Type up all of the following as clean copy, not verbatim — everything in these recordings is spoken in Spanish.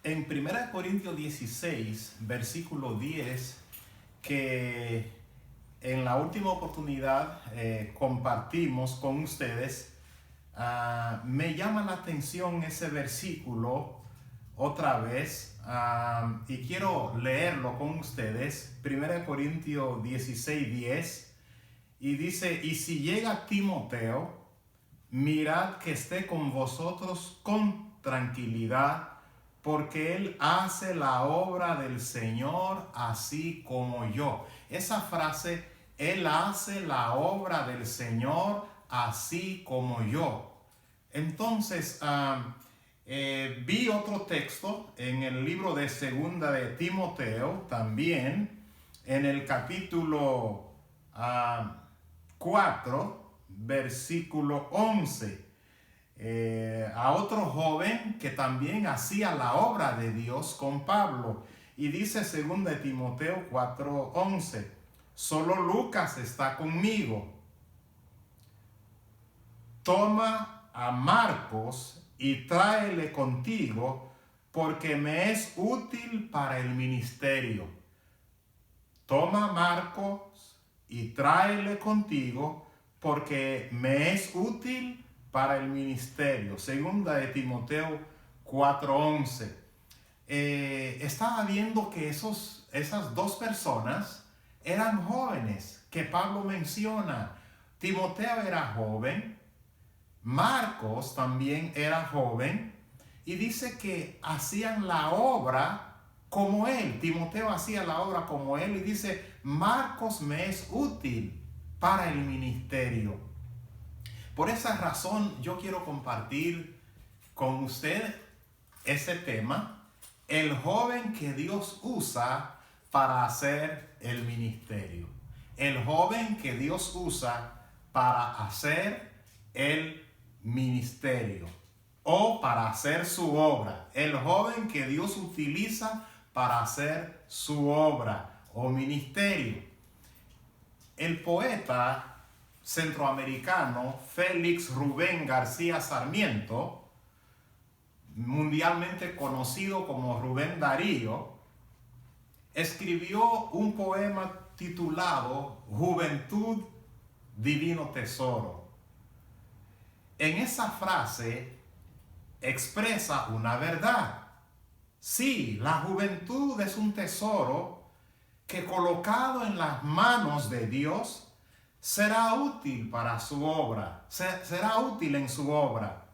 En 1 Corintios 16, versículo 10, que en la última oportunidad compartimos con ustedes, me llama la atención ese versículo otra vez y quiero leerlo con ustedes. 1 Corintios 16, 10, y dice: y si llega Timoteo, mirad que esté con vosotros con tranquilidad, porque él hace la obra del Señor así como yo. Esa frase, él hace la obra del Señor así como yo. Entonces, vi otro texto en el libro de Segunda de Timoteo, también en el capítulo 4, versículo 11. A otro joven que también hacía la obra de Dios con Pablo. Y dice 2 Timoteo 4:11: solo Lucas está conmigo. Toma a Marcos y tráele contigo, porque me es útil para el ministerio. Toma a Marcos y tráele contigo, porque me es útil para el ministerio. 2 Timoteo 4:11. Estaba viendo que esas dos personas eran jóvenes que Pablo menciona. Timoteo era joven, Marcos también era joven, y dice que hacían la obra como él. Timoteo hacía la obra como él, y dice: Marcos me es útil para el ministerio. Por esa razón yo quiero compartir con usted ese tema: el joven que Dios usa para hacer el ministerio. El joven que Dios usa para hacer el ministerio o para hacer su obra. El joven que Dios utiliza para hacer su obra o ministerio. El poeta centroamericano Félix Rubén García Sarmiento, mundialmente conocido como Rubén Darío, escribió un poema titulado Juventud, Divino Tesoro. En esa frase expresa una verdad. Sí, la juventud es un tesoro que, colocado en las manos de Dios, será útil para su obra, será útil en su obra,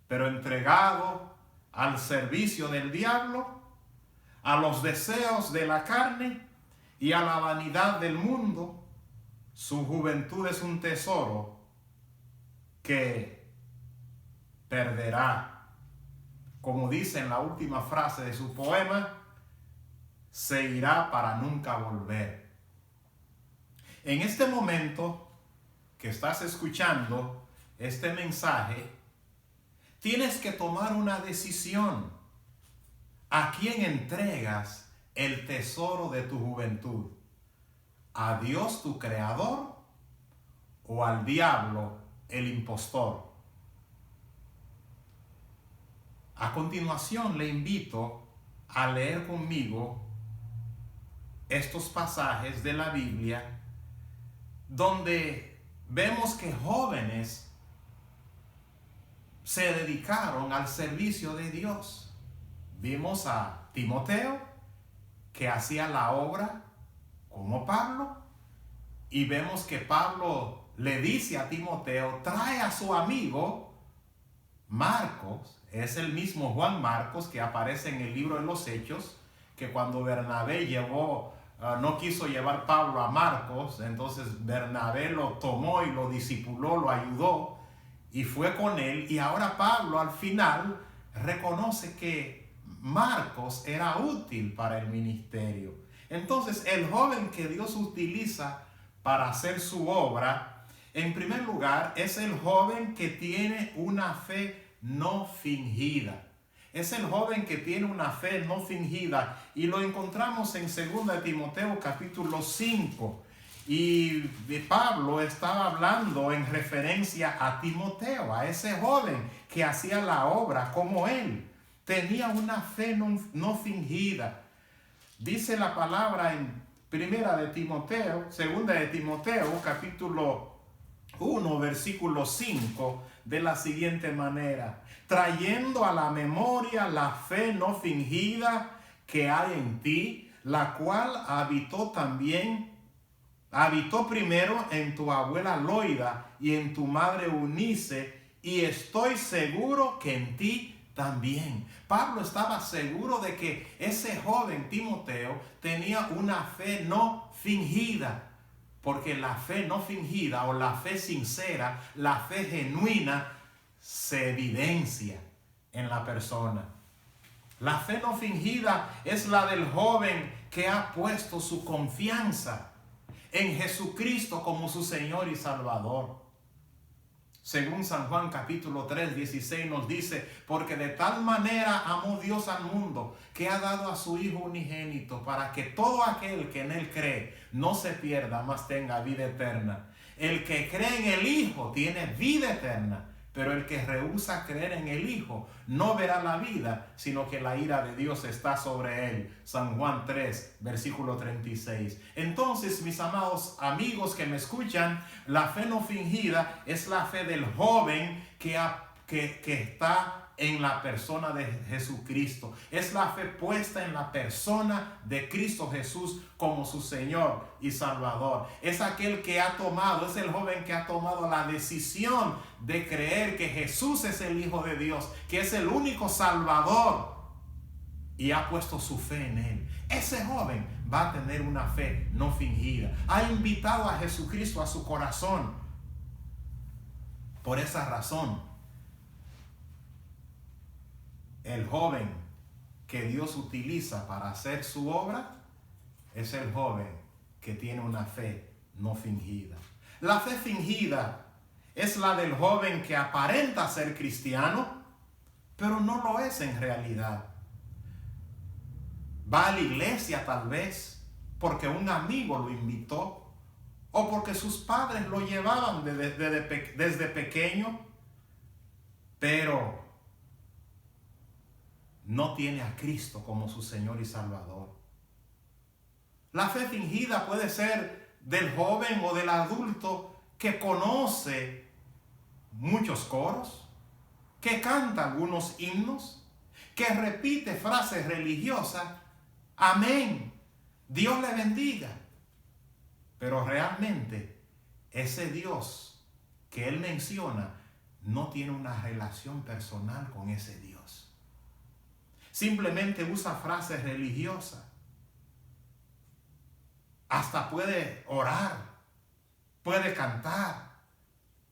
pero entregado al servicio del diablo, a los deseos de la carne y a la vanidad del mundo, su juventud es un tesoro que perderá. Como dice en la última frase de su poema, se irá para nunca volver. En este momento que estás escuchando este mensaje, tienes que tomar una decisión. ¿A quién entregas el tesoro de tu juventud? ¿A Dios tu creador o al diablo el impostor? A continuación le invito a leer conmigo estos pasajes de la Biblia donde vemos que jóvenes se dedicaron al servicio de Dios. Vimos a Timoteo, que hacía la obra como Pablo, y vemos que Pablo le dice a Timoteo: trae a su amigo Marcos. Es el mismo Juan Marcos que aparece en el libro de los Hechos, que cuando Bernabé no quiso llevar Pablo a Marcos, entonces Bernabé lo tomó y lo discipuló, lo ayudó y fue con él. Y ahora Pablo al final reconoce que Marcos era útil para el ministerio. Entonces el joven que Dios utiliza para hacer su obra, en primer lugar, es el joven que tiene una fe no fingida. Es el joven que tiene una fe no fingida, y lo encontramos en 2 Timoteo capítulo 5. Y Pablo estaba hablando en referencia a Timoteo, a ese joven que hacía la obra como él. tenía una fe no fingida. Dice la palabra en segunda de Timoteo, capítulo 1, versículo 5, de la siguiente manera: trayendo a la memoria la fe no fingida que hay en ti, la cual habitó primero en tu abuela Loida y en tu madre Eunice, y estoy seguro que en ti también. Pablo estaba seguro de que ese joven Timoteo tenía una fe no fingida, porque la fe no fingida o la fe sincera, la fe genuina, se evidencia en la persona. La fe no fingida es la del joven que ha puesto su confianza en Jesucristo como su Señor y Salvador. Según San Juan capítulo 3, 16 nos dice: porque de tal manera amó Dios al mundo, que ha dado a su Hijo unigénito, para que todo aquel que en él cree no se pierda, mas tenga vida eterna. El que cree en el Hijo tiene vida eterna, pero el que rehúsa creer en el Hijo no verá la vida, sino que la ira de Dios está sobre él. San Juan 3, versículo 36. Entonces, mis amados amigos que me escuchan, la fe no fingida es la fe del joven que está en la persona de Jesucristo. Es la fe puesta en la persona de Cristo Jesús como su Señor y Salvador. Es aquel que es el joven que ha tomado la decisión de creer que Jesús es el Hijo de Dios, que es el único Salvador, y ha puesto su fe en Él. Ese joven va a tener una fe no fingida. Ha invitado a Jesucristo a su corazón. Por esa razón, el joven que Dios utiliza para hacer su obra es el joven que tiene una fe no fingida. La fe fingida es la del joven que aparenta ser cristiano, pero no lo es en realidad. Va a la iglesia tal vez porque un amigo lo invitó o porque sus padres lo llevaban desde pequeño, pero no tiene a Cristo como su Señor y Salvador. La fe fingida puede ser del joven o del adulto que conoce muchos coros, que canta algunos himnos, que repite frases religiosas: amén, Dios le bendiga. Pero realmente ese Dios que él menciona no tiene una relación personal con ese Dios. Simplemente usa frases religiosas. Hasta puede orar, puede cantar,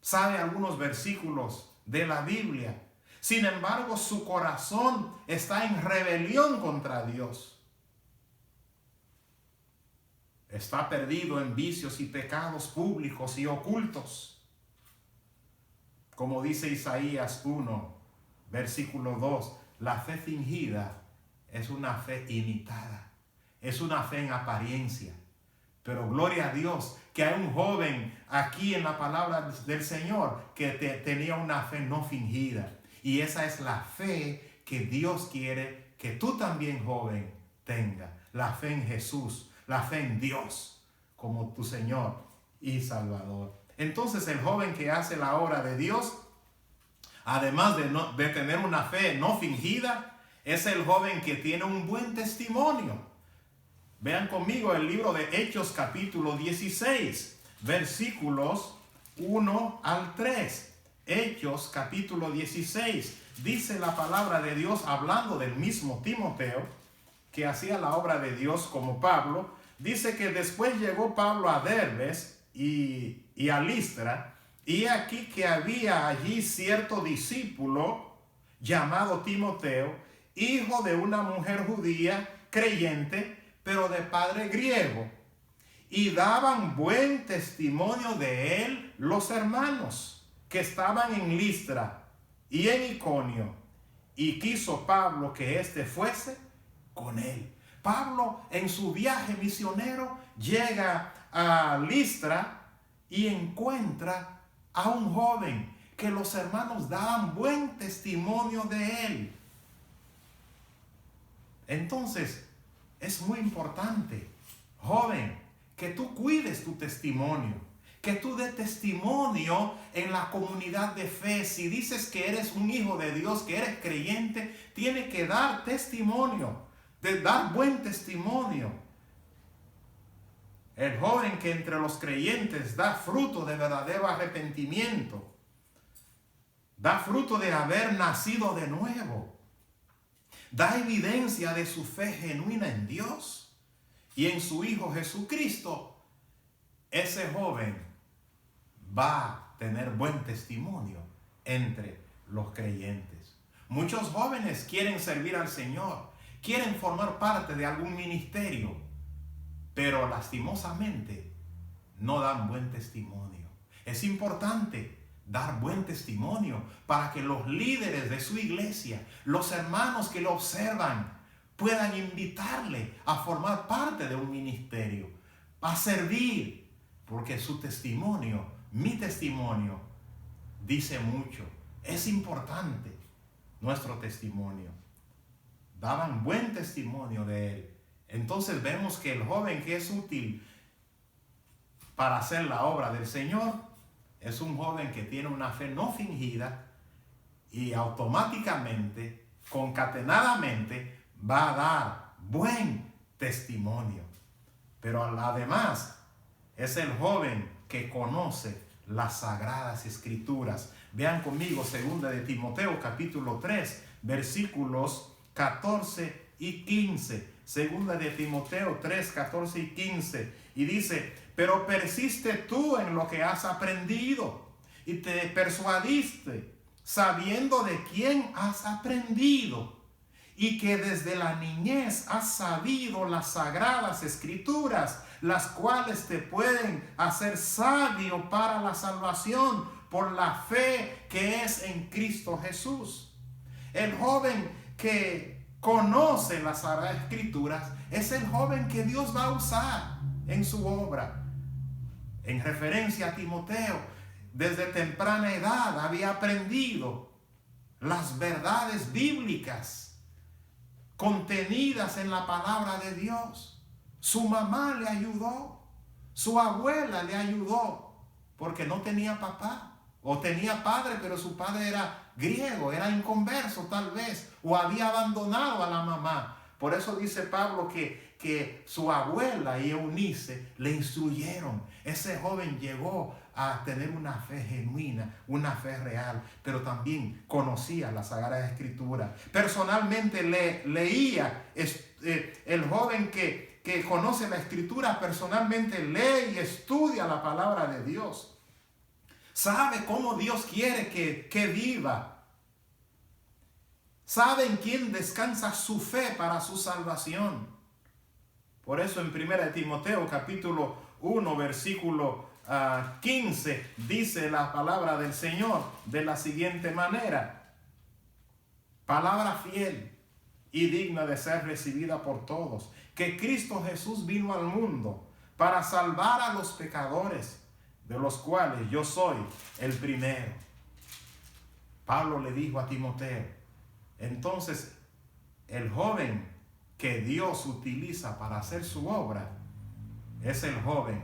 sabe algunos versículos de la Biblia. Sin embargo, su corazón está en rebelión contra Dios. Está perdido en vicios y pecados públicos y ocultos. Como dice Isaías 1, versículo 2, la fe fingida es una fe imitada, es una fe en apariencia. Pero gloria a Dios que hay un joven aquí en la palabra del Señor que tenía una fe no fingida. Y esa es la fe que Dios quiere que tú también, joven, tengas. La fe en Jesús, la fe en Dios como tu Señor y Salvador. Entonces el joven que hace la obra de Dios, además de tener una fe no fingida, es el joven que tiene un buen testimonio. Vean conmigo el libro de Hechos capítulo 16, versículos 1 al 3. Hechos capítulo 16. Dice la palabra de Dios, hablando del mismo Timoteo, que hacía la obra de Dios como Pablo. Dice que después llegó Pablo a Derbes y a Listra, y aquí que había allí cierto discípulo llamado Timoteo, hijo de una mujer judía creyente, pero de padre griego, y daban buen testimonio de él los hermanos que estaban en Listra y en Iconio, y quiso Pablo que éste fuese con él. Pablo, en su viaje misionero, llega a Listra y encuentra a un joven que los hermanos daban buen testimonio de él. Entonces, es muy importante, joven, que tú cuides tu testimonio, que tú des testimonio en la comunidad de fe. Si dices que eres un hijo de Dios, que eres creyente, tienes que dar testimonio, de dar buen testimonio. El joven que entre los creyentes da fruto de verdadero arrepentimiento, da fruto de haber nacido de nuevo, da evidencia de su fe genuina en Dios y en su Hijo Jesucristo, ese joven va a tener buen testimonio entre los creyentes. Muchos jóvenes quieren servir al Señor, quieren formar parte de algún ministerio, pero lastimosamente no dan buen testimonio. Es importante dar buen testimonio para que los líderes de su iglesia, los hermanos que lo observan, puedan invitarle a formar parte de un ministerio, a servir, porque su testimonio, mi testimonio, dice mucho. Es importante nuestro testimonio. Daban buen testimonio de él. Entonces vemos que el joven que es útil para hacer la obra del Señor es un joven que tiene una fe no fingida y automáticamente, concatenadamente, va a dar buen testimonio. Pero además es el joven que conoce las sagradas escrituras. Vean conmigo 2 de Timoteo capítulo 3 versículos 14 y 15. 2 de Timoteo 3, 14 y 15. Y dice: pero persiste tú en lo que has aprendido y te persuadiste, sabiendo de quién has aprendido, y que desde la niñez has sabido las sagradas escrituras, las cuales te pueden hacer sabio para la salvación por la fe que es en Cristo Jesús. El joven que conoce las sagradas escrituras es el joven que Dios va a usar en su obra. En referencia a Timoteo, desde temprana edad había aprendido las verdades bíblicas contenidas en la palabra de Dios. Su mamá le ayudó, su abuela le ayudó, porque no tenía papá, o tenía padre, pero su padre era griego, era inconverso tal vez, o había abandonado a la mamá. Por eso dice Pablo que su abuela y Eunice le instruyeron. Ese joven llegó a tener una fe genuina, una fe real, pero también conocía la Sagrada Escritura. Personalmente leía, el joven que conoce la Escritura personalmente lee y estudia la palabra de Dios. Sabe cómo Dios quiere que viva. Sabe en quién descansa su fe para su salvación. Por eso en 1 Timoteo capítulo 1 versículo 15 dice la palabra del Señor de la siguiente manera: palabra fiel y digna de ser recibida por todos, que Cristo Jesús vino al mundo para salvar a los pecadores, de los cuales yo soy el primero. Pablo le dijo a Timoteo. Entonces, el joven que Dios utiliza para hacer su obra es el joven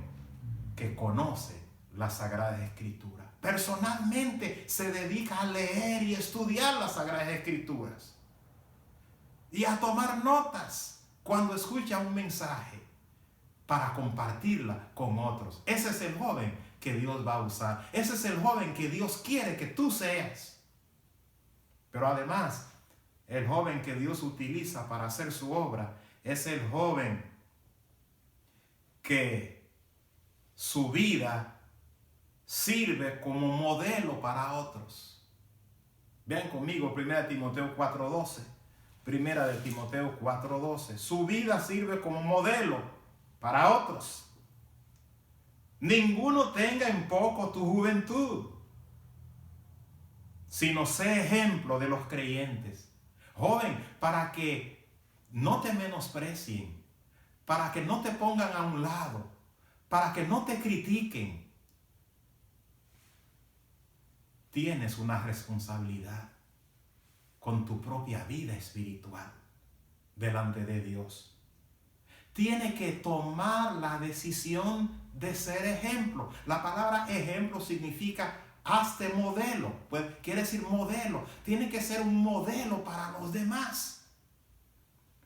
que conoce las Sagradas Escrituras. Personalmente se dedica a leer y estudiar las Sagradas Escrituras y a tomar notas cuando escucha un mensaje para compartirla con otros. Ese es el joven que Dios va a usar. Ese es el joven que Dios quiere que tú seas. Pero además, el joven que Dios utiliza para hacer su obra es el joven que su vida sirve como modelo para otros. Vean conmigo 1 Timoteo 4:12. 1 de Timoteo 4:12. Su vida sirve como modelo para otros. Ninguno tenga en poco tu juventud, sino sé ejemplo de los creyentes. Joven, para que no te menosprecien, para que no te pongan a un lado, para que no te critiquen, tienes una responsabilidad con tu propia vida espiritual. delante de Dios. Tiene que tomar la decisión de ser ejemplo. La palabra ejemplo significa hazte modelo. Pues quiere decir modelo. Tiene que ser un modelo para los demás.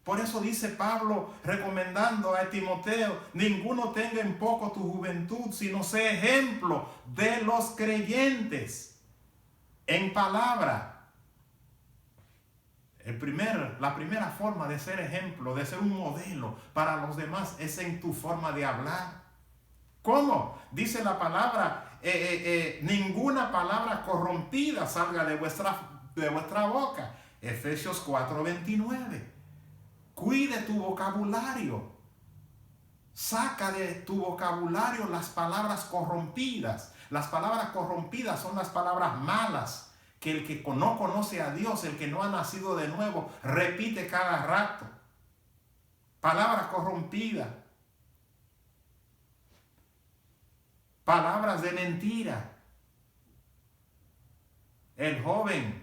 Por eso dice Pablo recomendando a Timoteo, ninguno tenga en poco tu juventud, sino sea ejemplo de los creyentes en palabra. La primera forma de ser ejemplo, de ser un modelo para los demás es en tu forma de hablar. ¿Cómo? Dice la palabra, ninguna palabra corrompida salga de vuestra boca. Efesios 4:29. Cuide tu vocabulario. Saca de tu vocabulario las palabras corrompidas. Las palabras corrompidas son las palabras malas que el que no conoce a Dios, el que no ha nacido de nuevo, repite cada rato. Palabras corrompidas. Palabras de mentira. El joven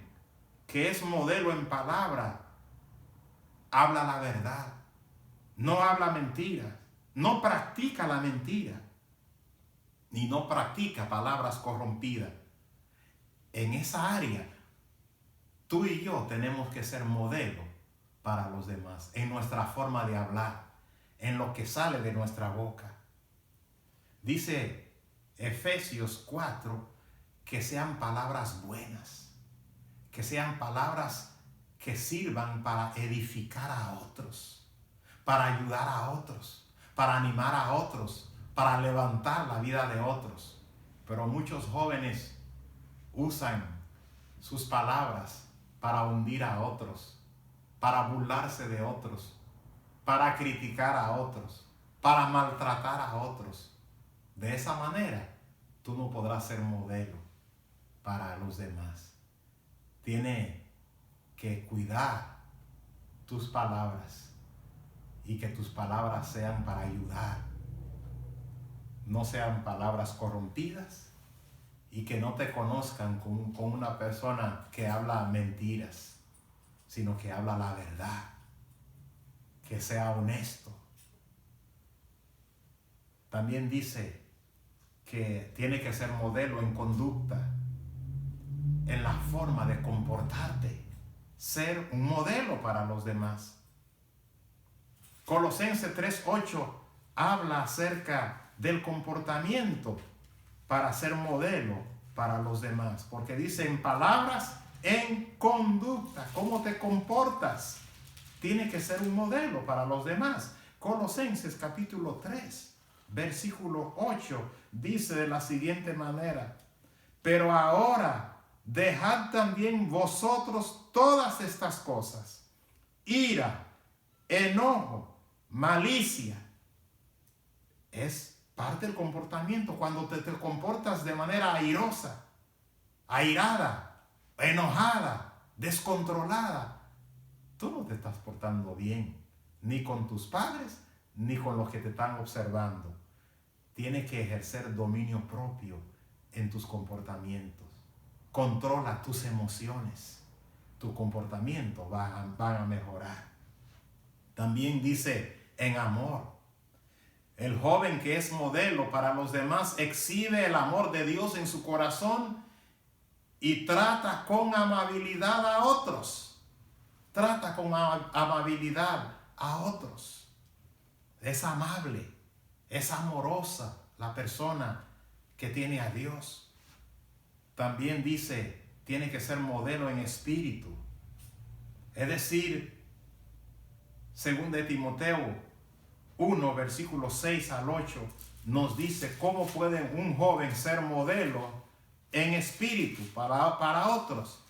que es modelo en palabra habla la verdad, no habla mentiras, no practica la mentira, ni no practica palabras corrompidas. En esa área, tú y yo tenemos que ser modelo para los demás, en nuestra forma de hablar, en lo que sale de nuestra boca. Dice Efesios 4, que sean palabras buenas, que sean palabras que sirvan para edificar a otros, para ayudar a otros, para animar a otros, para levantar la vida de otros. Pero muchos jóvenes usan sus palabras para hundir a otros, para burlarse de otros, para criticar a otros, para maltratar a otros. De esa manera, tú no podrás ser modelo para los demás. Tiene que cuidar tus palabras y que tus palabras sean para ayudar, no sean palabras corrompidas y que no te conozcan como una persona que habla mentiras, sino que habla la verdad, que sea honesto. También dice que tiene que ser modelo en conducta, en la forma de comportarte, ser un modelo para los demás. Colosenses 3:8 habla acerca del comportamiento para ser modelo para los demás, porque dice en palabras, en conducta, cómo te comportas, tiene que ser un modelo para los demás. Colosenses capítulo 3, versículo 8 dice de la siguiente manera: pero ahora dejad también vosotros todas estas cosas: ira, enojo, malicia. Es parte del comportamiento. Cuando te comportas de manera airosa, airada, enojada, descontrolada, tú no te estás portando bien, ni con tus padres, ni con los que te están observando. Tienes que ejercer dominio propio en tus comportamientos. Controla tus emociones. Tu comportamiento van a mejorar. También dice en amor. El joven que es modelo para los demás exhibe el amor de Dios en su corazón y trata con amabilidad a otros. Trata con amabilidad a otros. Es amable, es amorosa la persona que tiene a Dios. También dice, tiene que ser modelo en espíritu. Es decir, según de Timoteo 1, versículos 6 al 8, nos dice cómo puede un joven ser modelo en espíritu para otros.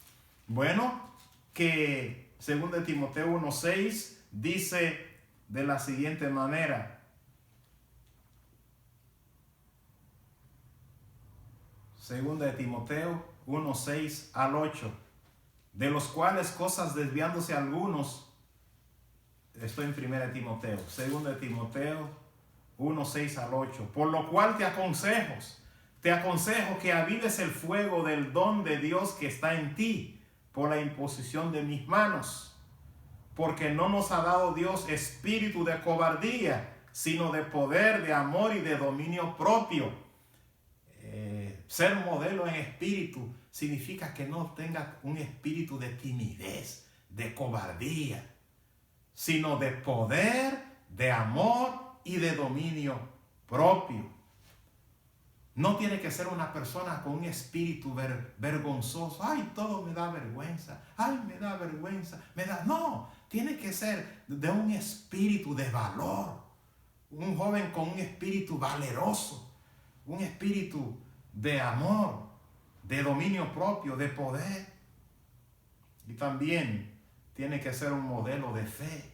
Bueno, que según de Timoteo 1:6 dice de la siguiente manera: segunda de Timoteo 1:6 al 8, de los cuales cosas desviándose algunos, estoy en primera de Timoteo, segunda de Timoteo 1:6 al 8, por lo cual te aconsejo que avives el fuego del don de Dios que está en ti por la imposición de mis manos. porque no nos ha dado Dios espíritu de cobardía, sino de poder, de amor y de dominio propio. Ser modelo en espíritu significa que no tenga un espíritu de timidez, de cobardía, sino de poder, de amor y de dominio propio. No tiene que ser una persona con un espíritu vergonzoso. Ay, todo me da vergüenza. Ay, me da vergüenza. No, tiene que ser de un espíritu de valor. Un joven con un espíritu valeroso. Un espíritu de amor, de dominio propio, de poder. Y también tiene que ser un modelo de fe.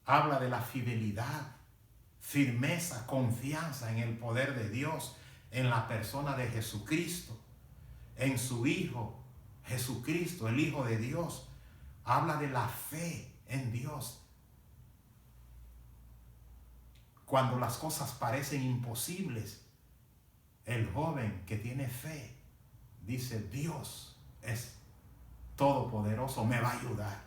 Habla de la fidelidad, firmeza, confianza en el poder de Dios, en la persona de Jesucristo, en su Hijo, Jesucristo, el Hijo de Dios. Habla de la fe en Dios. Cuando las cosas parecen imposibles, el joven que tiene fe dice: Dios es todopoderoso, me va a ayudar.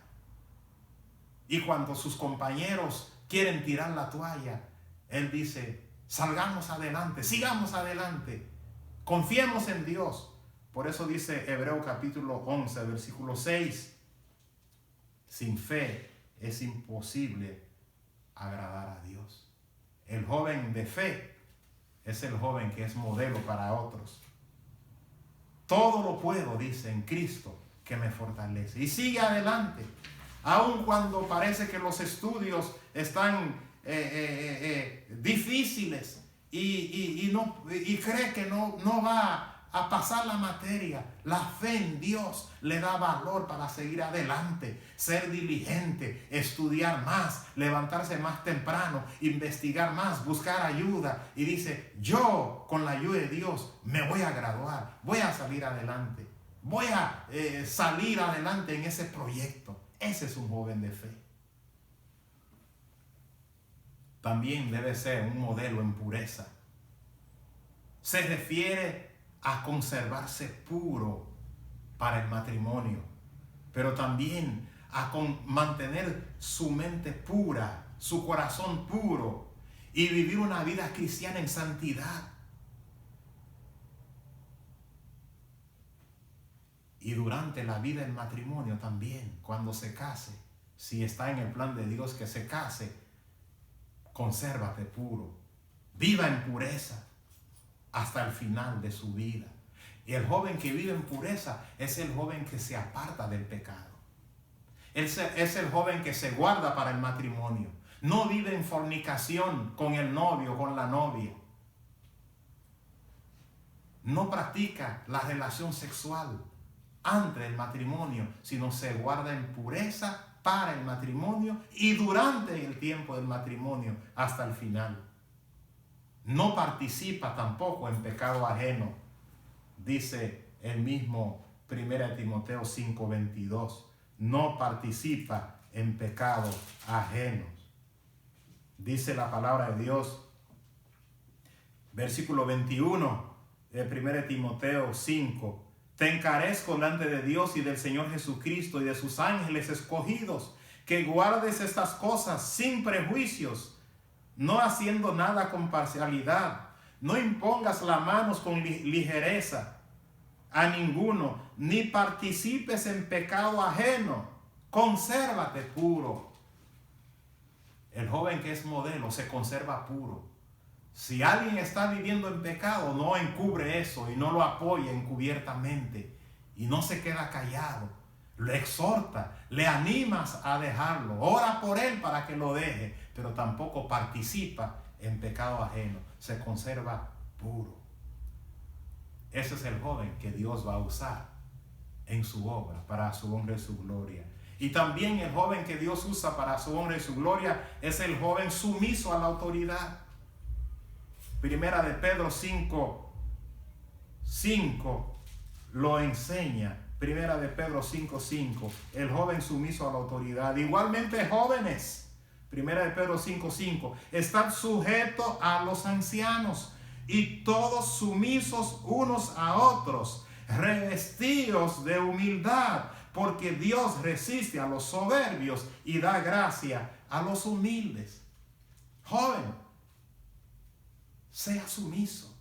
Y cuando sus compañeros quieren tirar la toalla, él dice: salgamos adelante, sigamos adelante, confiemos en Dios. Por eso dice Hebreos capítulo 11, versículo 6, sin fe es imposible agradar a Dios. El joven de fe es el joven que es modelo para otros. Todo lo puedo, dice, en Cristo que me fortalece. Y sigue adelante, aun cuando parece que los estudios están difíciles y cree que no va a pasar la materia. La fe en Dios le da valor para seguir adelante, ser diligente, estudiar más, levantarse más temprano, investigar más, buscar ayuda. Y dice: yo con la ayuda de Dios me voy a graduar, voy a salir adelante, voy a salir adelante en ese proyecto. Ese es un joven de fe. También debe ser un modelo en pureza. Se refiere a conservarse puro para el matrimonio, pero también a mantener su mente pura, su corazón puro, y vivir una vida cristiana en santidad. Y durante la vida del matrimonio también, cuando se case, si está en el plan de Dios que se case, consérvate puro, viva en pureza hasta el final de su vida. Y el joven que vive en pureza es el joven que se aparta del pecado. Es el joven que se guarda para el matrimonio. No vive en fornicación con el novio, con la novia. No practica la relación sexual antes del matrimonio, sino se guarda en pureza para el matrimonio y durante el tiempo del matrimonio hasta el final. No participa tampoco en pecado ajeno, dice el mismo 1 Timoteo 5:22. No participa en pecado ajeno. Dice la palabra de Dios, versículo 21 de 1 Timoteo 5. Te encarezco delante de Dios y del Señor Jesucristo y de sus ángeles escogidos, que guardes estas cosas sin prejuicios, no haciendo nada con parcialidad. No impongas las manos con ligereza a ninguno, ni participes en pecado ajeno. Consérvate puro. El joven que es modelo se conserva puro. Si alguien está viviendo en pecado, no encubre eso y no lo apoya encubiertamente y no se queda callado. Lo exhorta, le animas a dejarlo, ora por él para que lo deje, pero tampoco participa en pecado ajeno, se conserva puro. Ese es el joven que Dios va a usar en su obra para su honra y su gloria. Y también el joven que Dios usa para su honra y su gloria es el joven sumiso a la autoridad. Primera de Pedro 5:5 lo enseña. Primera de Pedro 5:5, el joven sumiso a la autoridad. Igualmente, jóvenes, Primera de Pedro 5:5, estad sujetos a los ancianos y todos sumisos unos a otros, revestidos de humildad, porque Dios resiste a los soberbios y da gracia a los humildes. Joven, sea sumiso.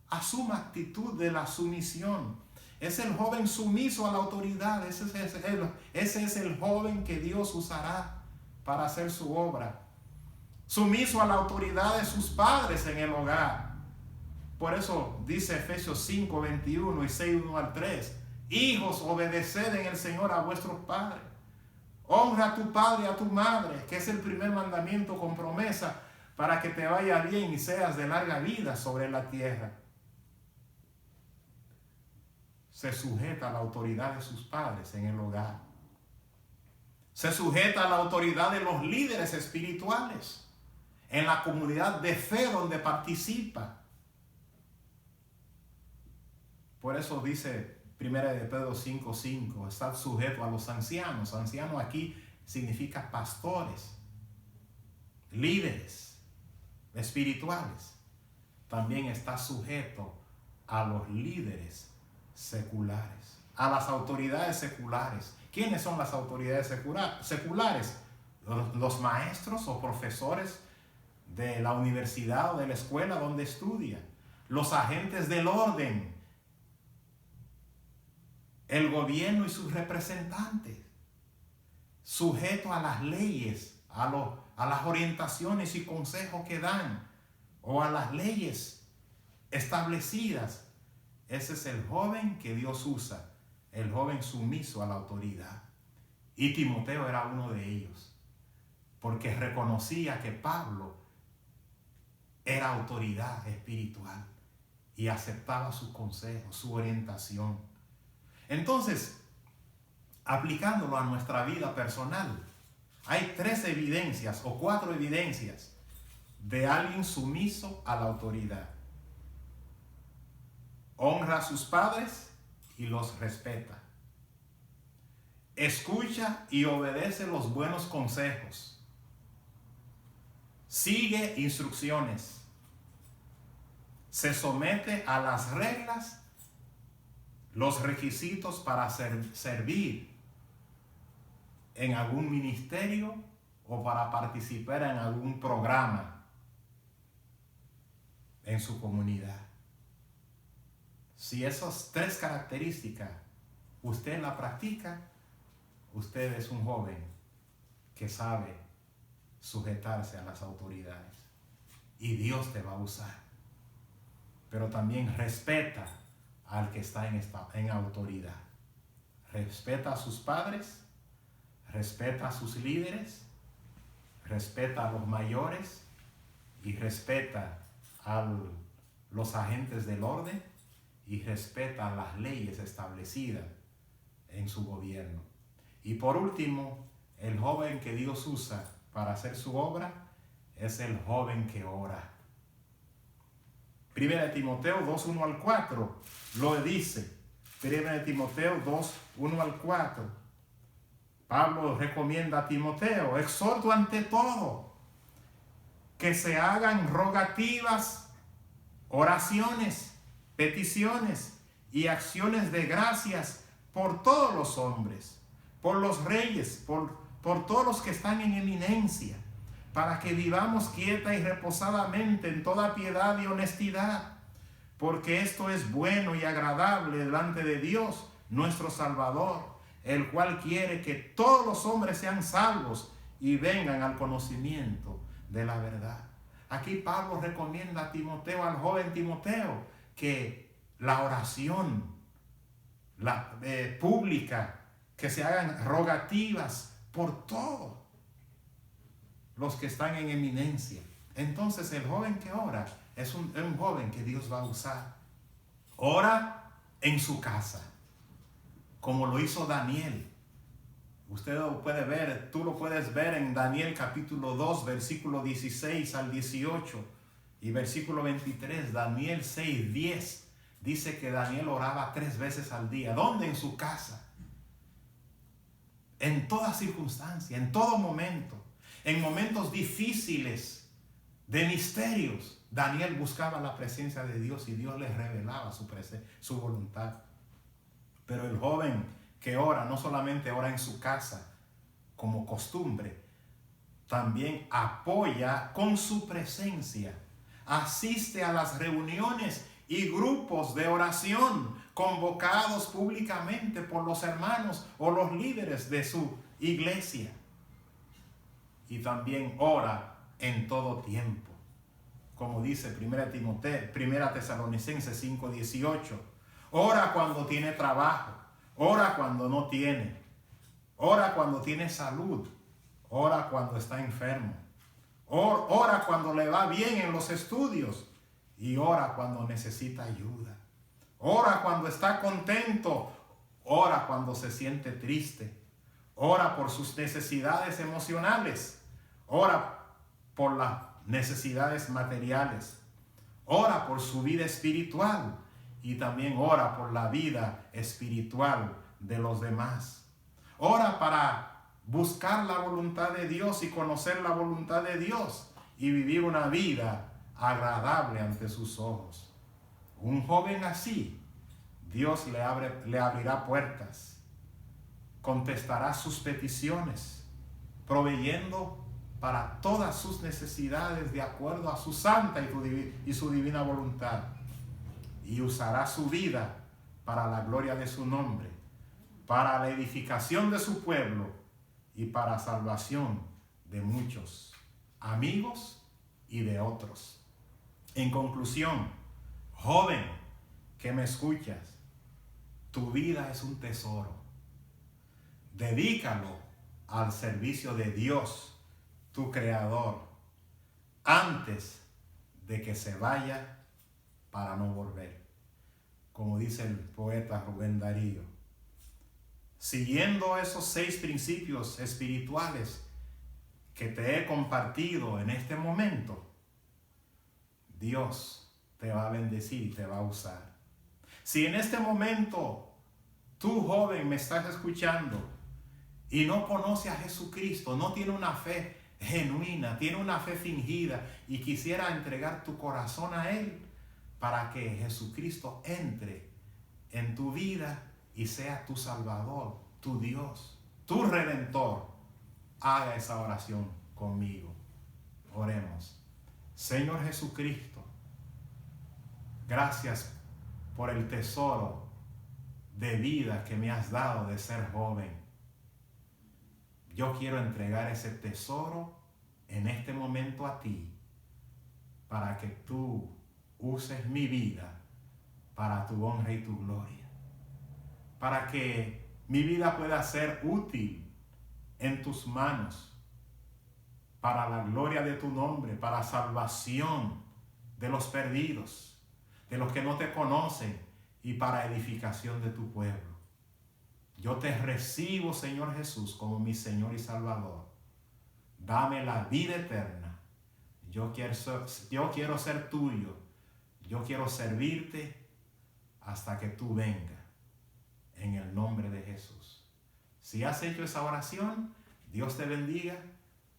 Asuma actitud de la sumisión. Es el joven sumiso a la autoridad. Ese es el joven que Dios usará para hacer su obra. Sumiso a la autoridad de sus padres en el hogar. Por eso dice Efesios 5, 21 y 6, 1 al 3. Hijos, obedeced en el Señor a vuestros padres. Honra a tu padre y a tu madre, que es el primer mandamiento con promesa para que te vaya bien y seas de larga vida sobre la tierra. Se sujeta a la autoridad de sus padres en el hogar. Se sujeta a la autoridad de los líderes espirituales en la comunidad de fe donde participa. Por eso dice 1 Pedro 5:5, estad sujeto a los ancianos. Anciano aquí significa pastores, líderes espirituales. También está sujeto a los líderes seculares, a las autoridades seculares. ¿Quiénes son las autoridades seculares? Los maestros o profesores de la universidad o de la escuela donde estudia, los agentes del orden, el gobierno y sus representantes, sujeto a las leyes, a las orientaciones y consejos que dan, o a las leyes establecidas. Ese es el joven que Dios usa, el joven sumiso a la autoridad. Y Timoteo era uno de ellos, porque reconocía que Pablo era autoridad espiritual y aceptaba su consejo, su orientación. Entonces, aplicándolo a nuestra vida personal, hay 3 evidencias o 4 evidencias de alguien sumiso a la autoridad. Honra a sus padres y los respeta. Escucha y obedece los buenos consejos. Sigue instrucciones. Se somete a las reglas, los requisitos para servir en algún ministerio o para participar en algún programa en su comunidad. Si esas 3 características usted la practica, usted es un joven que sabe sujetarse a las autoridades y Dios te va a usar. Pero también respeta al que está en autoridad. Respeta a sus padres, respeta a sus líderes, respeta a los mayores y respeta a los agentes del orden y respeta las leyes establecidas en su gobierno. Y por último, el joven que Dios usa para hacer su obra es el joven que ora. 1 Timoteo 2, 1 al 4 lo dice. 1 Timoteo 2, 1 al 4. Pablo recomienda a Timoteo: exhorto ante todo que se hagan rogativas, oraciones, peticiones y acciones de gracias por todos los hombres, por los reyes, por todos los que están en eminencia, para que vivamos quieta y reposadamente en toda piedad y honestidad, porque esto es bueno y agradable delante de Dios, nuestro Salvador, el cual quiere que todos los hombres sean salvos y vengan al conocimiento de la verdad. Aquí Pablo recomienda a Timoteo, al joven Timoteo, que la oración pública, que se hagan rogativas por todos los que están en eminencia. Entonces el joven que ora es un joven que Dios va a usar. Ora en su casa, como lo hizo Daniel. Usted lo puede ver, tú lo puedes ver en Daniel capítulo 2, versículo 16 al 18 y versículo 23. Daniel 6, 10 dice que Daniel oraba 3 veces al día. ¿Dónde? En su casa. En toda circunstancia, en todo momento. En momentos difíciles, de misterios, Daniel buscaba la presencia de Dios y Dios le revelaba su voluntad. Pero el joven que ora, no solamente ora en su casa como costumbre, también apoya con su presencia, asiste a las reuniones y grupos de oración convocados públicamente por los hermanos o los líderes de su iglesia. Y también ora en todo tiempo, como dice 1 Tesalonicenses 5:18. Ora cuando tiene trabajo, ora cuando no tiene, ora cuando tiene salud, ora cuando está enfermo, ora cuando le va bien en los estudios y ora cuando necesita ayuda. Ora cuando está contento, ora cuando se siente triste, ora por sus necesidades emocionales, ora por las necesidades materiales, ora por su vida espiritual y también ora por la vida espiritual de los demás. Ora para buscar la voluntad de Dios y conocer la voluntad de Dios y vivir una vida agradable ante sus ojos. Un joven así, Dios le abrirá puertas, contestará sus peticiones, proveyendo para todas sus necesidades de acuerdo a su santa y su divina voluntad, y usará su vida para la gloria de su nombre, para la edificación de su pueblo y para salvación de muchos amigos y de otros. En conclusión, joven que me escuchas, tu vida es un tesoro. Dedícalo al servicio de Dios, tu Creador, antes de que se vaya para no volver. Como dice el poeta Rubén Darío, siguiendo esos 6 principios espirituales que te he compartido en este momento, Dios te va a bendecir y te va a usar. Si en este momento tú, joven, me estás escuchando y no conoce a Jesucristo, no tiene una fe genuina, tiene una fe fingida y quisiera entregar tu corazón a Él para que Jesucristo entre en tu vida y sea tu Salvador, tu Dios, tu Redentor, haga esa oración conmigo. Oremos. Señor Jesucristo, gracias por el tesoro de vida que me has dado de ser joven. Yo quiero entregar ese tesoro en este momento a ti, para que tú uses mi vida para tu honra y tu gloria, para que mi vida pueda ser útil en tus manos, para la gloria de tu nombre, para salvación de los perdidos, de los que no te conocen, y para edificación de tu pueblo. Yo te recibo, Señor Jesús, como mi Señor y Salvador. Dame la vida eterna. Yo quiero ser tuyo. Yo quiero servirte hasta que tú vengas, en el nombre de Jesús. Si has hecho esa oración, Dios te bendiga.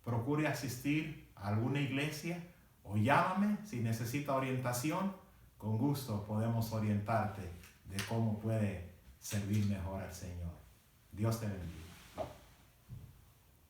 Procure asistir a alguna iglesia o llámame si necesita orientación. Con gusto podemos orientarte de cómo puede servir mejor al Señor. Dios te bendiga.